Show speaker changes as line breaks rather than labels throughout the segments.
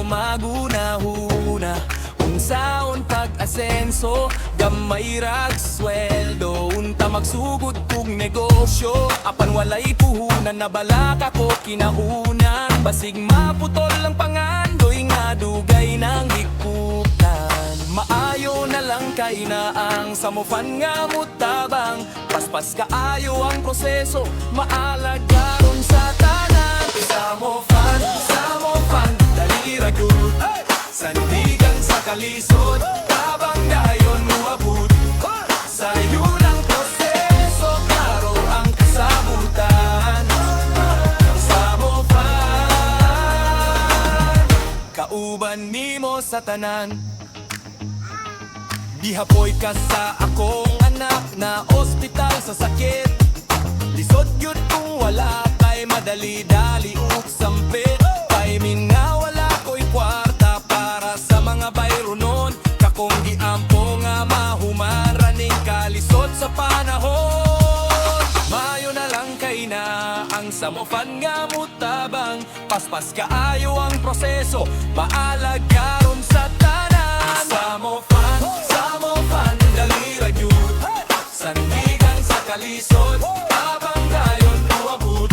maguna-huna. Unsaon pag-asenso, gamay rag sweldo. Unta magsugod kong negosyo, apan walay puhunan na balak ako kinaunan. Basig maputol ang pangandoy nga dugay ng hikutan. Maayo na lang kay na ang samofan nga mutabang. Paspas kaayo ang proseso, maalagaron sa tanan. Samofan, dali ra gyud. Sandigan sa kalisod, tabang dayon muabot. Sayo ng proseso, klaro ang kasabutan. Samofan, kauban nimo sa tanan. Dihapoy ka sa akong anak na ospital sa sakit. Lisod yun kung wala kay madali-dali ug sampit. Kay min nga wala ko'y kwarta para sa mga bayro nun. Kakong giampo nga mahuman raning kalisod sa panahon. Mayo na lang kay na ang samofan nga mutabang. Paspas kaayo ang proseso, maalagaron sa tanan. Samofan, dali ra gyud. Sandigan sa kalisod, tabang dayon muabot.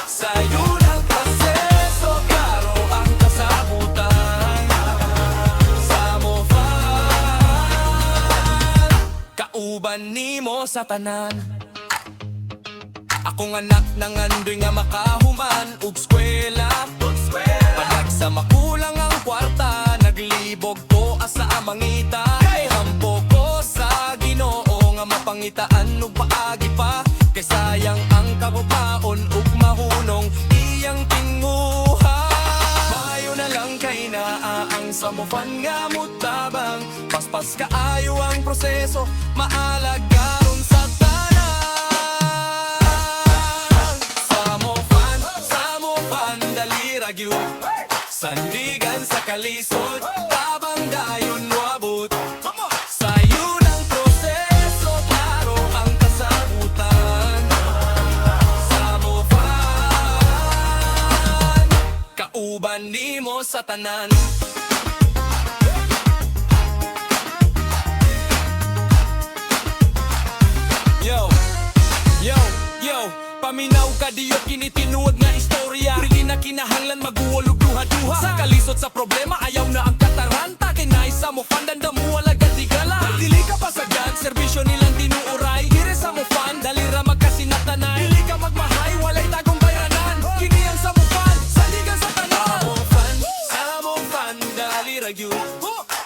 Sayo ng proseso, klaro ang kasabutan. Samofan, kauban nimo sa tanan. Akong anak nang andoy nga makahuman ug eskwela. Palag sa makulang ang kwarta, naglibog ko asa mangita. Kay hampo ko sa Ginoo nga mapangitaan ug paagi pa. Kay sayang ang kabupaon ug mahunong iyang tinguha. Maayo na lang kay naa ang samofan nga mutabang. Paspas kaayo ang proseso, maalagaron sa tanan. Samofan, dali ra gyud. Sandigan sa kalisod, tabang dayon moabot. Sayo ng proseso, klaro ang kasabutan. Samofan, kauban nimo sa tanan. Yo, paminaw ka diyo kinitinuod nga istorya. Pili na kinahanglan maguwalog duha-duha. Sa kalisod sa problema, ayaw na ang kataranta. Kinay sa mofan, dandamuwa lagad digala. Dili ka pasagad, serbisyo nilang tinuuray. Dire sa mofan, dalira magkasinatanay. Dili ka magmahay, walay tagong bayranan. Kini ang sa mofan, sandigan sa tanan. Samofan, dalira gyud.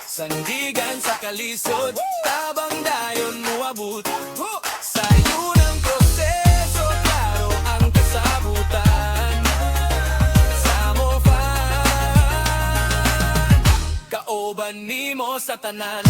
Sandigan sa kalisod, tabang dayon muabot. Sayo ng proseso, klaro ang kasabutan. Samofan, kauban nimo sa tanan.